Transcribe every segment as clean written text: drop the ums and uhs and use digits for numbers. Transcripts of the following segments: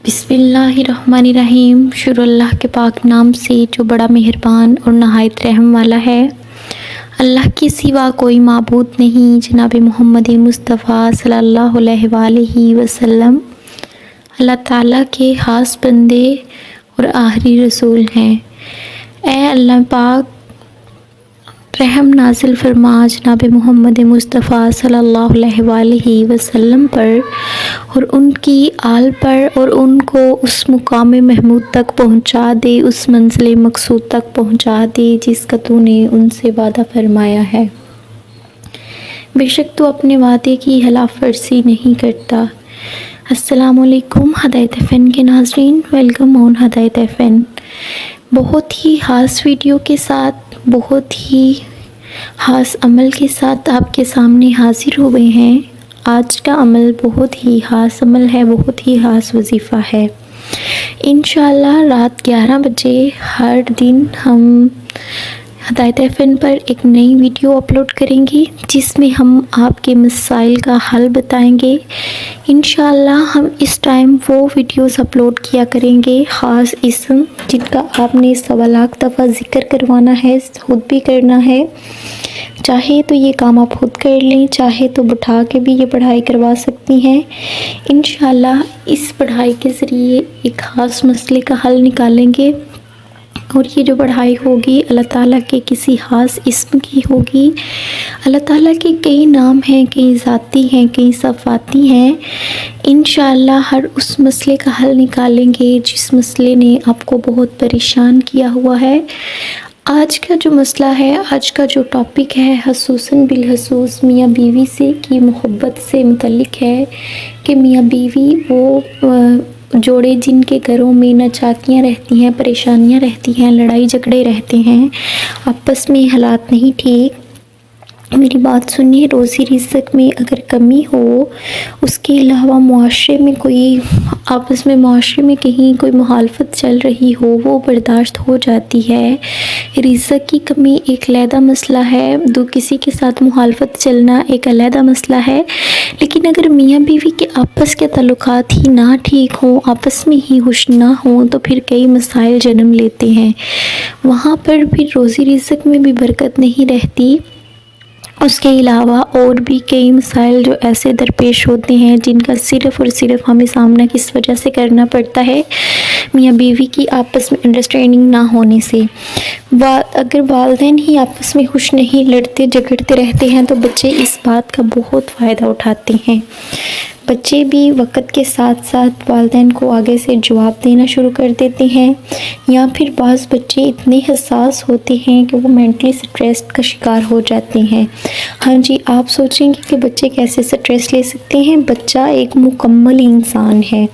بسم اللہ الرحمن الرحیم۔ شروع اللہ کے پاک نام سے جو بڑا مہربان اور نہایت رحم والا ہے۔ اللہ کے سوا کوئی معبود نہیں، جناب محمد مصطفیٰ صلی اللہ علیہ وآلہ وسلم اللہ تعالیٰ کے خاص بندے اور آخری رسول ہیں۔ اے اللہ پاک رحم نازل فرما جناب محمد مصطفیٰ صلی اللہ علیہ وآلہ وسلم پر اور ان کی آل پر، اور ان کو اس مقام محمود تک پہنچا دے، اس منزل مقصود تک پہنچا دے جس کا تو نے ان سے وعدہ فرمایا ہے۔ بے شک تو اپنے وعدے کی خلاف ورزی نہیں کرتا۔ السلام علیکم ہدایت فن کے ناظرین، ویلکم آن ہدایت فن۔ بہت ہی خاص ویڈیو کے ساتھ، بہت ہی خاص عمل کے ساتھ آپ کے سامنے حاضر ہوئے ہیں۔ آج کا عمل بہت ہی خاص عمل ہے، بہت ہی خاص وظیفہ ہے۔ انشاءاللہ رات 11 بجے ہر دن ہم ہدایت فن پر ایک نئی ویڈیو اپلوڈ کریں گے جس میں ہم آپ کے مسائل کا حل بتائیں گے۔ انشاءاللہ ہم اس ٹائم وہ ویڈیوز اپلوڈ کیا کریں گے خاص اسم جن کا آپ نے 1.25 لاکھ دفعہ ذکر کروانا ہے، خود بھی کرنا ہے۔ چاہے تو یہ کام آپ خود کر لیں، چاہے تو بٹھا کے بھی یہ پڑھائی کروا سکتی ہیں۔ انشاءاللہ اس پڑھائی کے ذریعے ایک خاص مسئلے کا حل نکالیں گے، اور یہ جو پڑھائی ہوگی اللہ تعالیٰ کے کسی خاص اسم کی ہوگی۔ اللہ تعالیٰ کے کئی نام ہیں، کئی ذاتی ہیں، کئی صفاتی ہیں۔ انشاءاللہ ہر اس مسئلے کا حل نکالیں گے جس مسئلے نے آپ کو بہت پریشان کیا ہوا ہے۔ آج کا جو مسئلہ ہے، آج کا جو ٹاپک ہے، خصوصاً بالخصوص میاں بیوی سے کی محبت سے متعلق ہے کہ میاں بیوی وہ جوڑے جن کے گھروں میں ناچاکیاں رہتی ہیں، پریشانیاں رہتی ہیں، لڑائی جھگڑے رہتے ہیں، آپس میں حالات نہیں ٹھیک۔ میری بات سنیے، روزی رزق میں اگر کمی ہو، اس کے علاوہ معاشرے میں کوئی آپس میں معاشرے میں کہیں کوئی مخالفت چل رہی ہو، وہ برداشت ہو جاتی ہے۔ رزق کی کمی ایک علیحدہ مسئلہ ہے، کسی کے ساتھ مخالفت چلنا ایک علیحدہ مسئلہ ہے، لیکن اگر میاں بیوی کے آپس کے تعلقات ہی نہ ٹھیک ہوں، آپس میں ہی خوش نہ ہوں، تو پھر کئی مسائل جنم لیتے ہیں۔ وہاں پر پھر روزی رزق میں بھی برکت نہیں رہتی۔ اس کے علاوہ اور بھی کئی مسائل جو ایسے درپیش ہوتے ہیں جن کا صرف اور صرف ہمیں سامنا کس وجہ سے کرنا پڑتا ہے، میاں بیوی کی آپس میں انڈرسٹینڈنگ نہ ہونے سے۔ اگر والدین ہی آپس میں خوش نہیں، لڑتے جھگڑتے رہتے ہیں، تو بچے اس بات کا بہت فائدہ اٹھاتے ہیں۔ بچے بھی وقت کے ساتھ ساتھ والدین کو آگے سے جواب دینا شروع کر دیتے ہیں، یا پھر بعض بچے اتنے حساس ہوتے ہیں کہ وہ مینٹلی سٹریس کا شکار ہو جاتے ہیں۔ ہاں جی، آپ سوچیں گے کہ بچے کیسے سٹریس لے سکتے ہیں؟ بچہ ایک مکمل انسان ہے،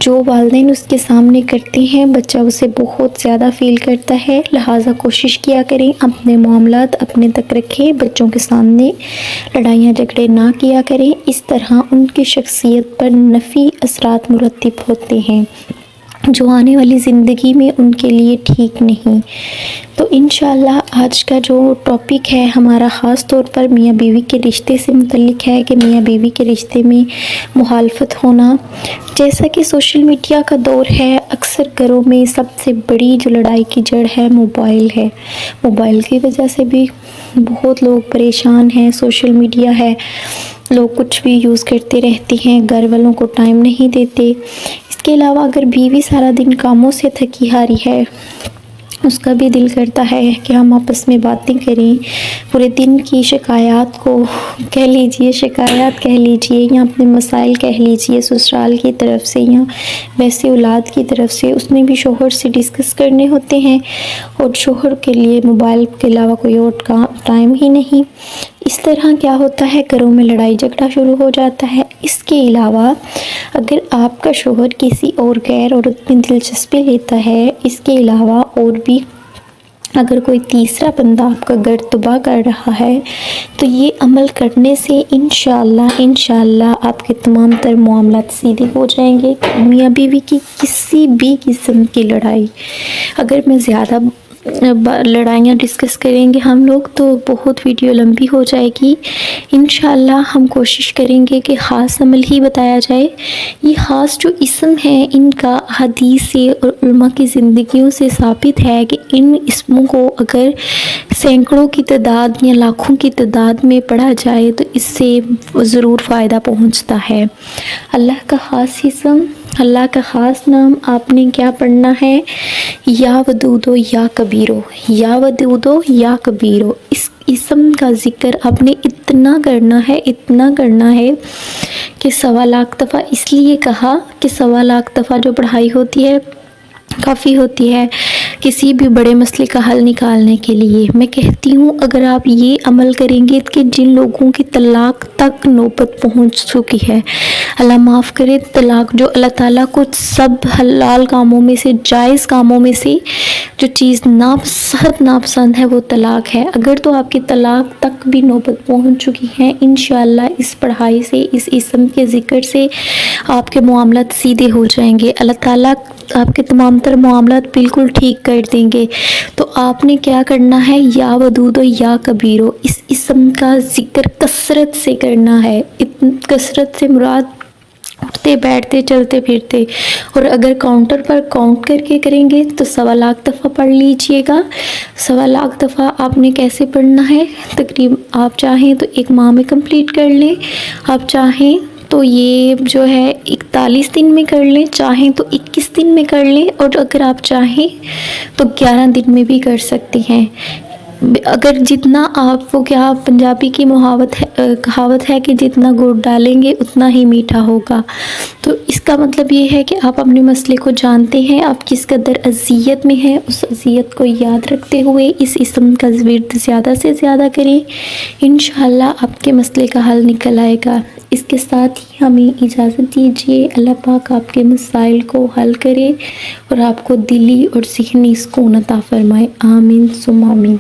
جو والدین اس کے سامنے کرتے ہیں بچہ اسے بہت زیادہ فیل کرتا ہے، لہٰذا کوشش کیا کریں اپنے معاملات اپنے تک رکھیں، بچوں کے سامنے لڑائیاں جھگڑے نہ کیا کریں، اس طرح ان کی شخصیت پر منفی اثرات مرتب ہوتے ہیں جو آنے والی زندگی میں ان کے لیے ٹھیک نہیں۔ تو انشاءاللہ آج کا جو ٹاپک ہے ہمارا خاص طور پر میاں بیوی کے رشتے سے متعلق ہے کہ میاں بیوی کے رشتے میں مخالفت ہونا۔ جیسا کہ سوشل میڈیا کا دور ہے، اکثر گھروں میں سب سے بڑی جو لڑائی کی جڑ ہے موبائل ہے۔ موبائل کی وجہ سے بھی بہت لوگ پریشان ہیں، سوشل میڈیا ہے، لوگ کچھ بھی یوز کرتے رہتے ہیں، گھر والوں کو ٹائم نہیں دیتے۔ اس کے علاوہ اگر بیوی سارا دن کاموں سے تھکی ہاری ہے، اس کا بھی دل کرتا ہے کہ ہم آپس میں باتیں کریں، پورے دن کی شکایات کو کہہ لیجئے یا اپنے مسائل کہہ لیجئے، سسرال کی طرف سے یا ویسے اولاد کی طرف سے، اس میں بھی شوہر سے ڈسکس کرنے ہوتے ہیں، اور شوہر کے لیے موبائل کے علاوہ کوئی اور ٹائم ہی نہیں۔ اس طرح کیا ہوتا ہے، گھروں میں لڑائی جھگڑا شروع ہو جاتا ہے۔ اس کے علاوہ اگر آپ کا شوہر کسی اور غیر عورت میں دلچسپی لیتا ہے، اس کے علاوہ اور بھی اگر کوئی تیسرا بندہ آپ کا گھر تباہ کر رہا ہے، تو یہ عمل کرنے سے انشاءاللہ آپ کے تمام تر معاملات سیدھے ہو جائیں گے۔ میاں بیوی کی کسی بھی قسم کی لڑائی، اگر میں زیادہ لڑائیاں ڈسکس کریں گے ہم لوگ تو بہت ویڈیو لمبی ہو جائے گی۔ انشاءاللہ ہم کوشش کریں گے کہ خاص عمل ہی بتایا جائے۔ یہ خاص جو اسم ہیں ان کا حدیث سے اور علماء کی زندگیوں سے ثابت ہے کہ ان اسموں کو اگر سینکڑوں کی تعداد یا لاکھوں کی تعداد میں پڑھا جائے تو اس سے ضرور فائدہ پہنچتا ہے۔ اللہ کا خاص اسم، اللہ کا خاص نام آپ نے کیا پڑھنا ہے؟ یا ودودو یا کبیرو، یا ودودو یا کبیرو۔ اس اسم کا ذکر آپ نے اتنا کرنا ہے کہ 1.25 لاکھ دفعہ۔ اس لیے کہا کہ 1.25 لاکھ دفعہ جو پڑھائی ہوتی ہے کافی ہوتی ہے کسی بھی بڑے مسئلے کا حل نکالنے کے لیے۔ میں کہتی ہوں اگر آپ یہ عمل کریں گے کہ جن لوگوں کی طلاق تک نوبت پہنچ چکی ہے، اللہ معاف کرے، طلاق جو اللہ تعالیٰ کو سب حلال کاموں میں سے، جائز کاموں میں سے جو چیز ناپسند ہے وہ طلاق ہے، اگر تو آپ کی طلاق تک بھی نوبت پہنچ چکی ہے، انشاءاللہ اس پڑھائی سے، اس اسم کے ذکر سے آپ کے معاملات سیدھے ہو جائیں گے، اللہ تعالیٰ آپ کے تمام تر معاملات بالکل ٹھیک کر دیں گے۔ تو آپ نے کیا کرنا ہے؟ یا ودودو یا کبیرو، اس اسم کا ذکر کثرت سے کرنا ہے۔ کثرت سے مراد اٹھتے بیٹھتے چلتے پھرتے، اور اگر کاؤنٹر پر کاؤنٹ کر کے کریں گے تو 1.25 لاکھ دفعہ پڑھ لیجئے گا۔ 1.25 لاکھ دفعہ آپ نے کیسے پڑھنا ہے؟ تقریباً آپ چاہیں تو 1 ماہ میں کمپلیٹ کر لیں، آپ چاہیں تو یہ جو ہے 41 دن میں کر لیں، چاہیں تو 21 دن میں کر لیں، اور اگر آپ چاہیں تو 11 دن میں بھی کر سکتے ہیں۔ اگر جتنا آپ وہ کیا پنجابی کی کہاوت ہے کہ جتنا گڑ ڈالیں گے اتنا ہی میٹھا ہوگا، تو اس کا مطلب یہ ہے کہ آپ اپنے مسئلے کو جانتے ہیں، آپ کس قدر اذیت میں ہیں، اس اذیت کو یاد رکھتے ہوئے اس اسم کا ورد زیادہ سے زیادہ کریں، انشاءاللہ آپ کے مسئلے کا حل نکل آئے گا۔ اس کے ساتھ ہی ہمیں اجازت دیجیے، اللہ پاک آپ کے مسائل کو حل کرے اور آپ کو دلی اور ذہنی سکون عطا فرمائے، آمین ثم آمین۔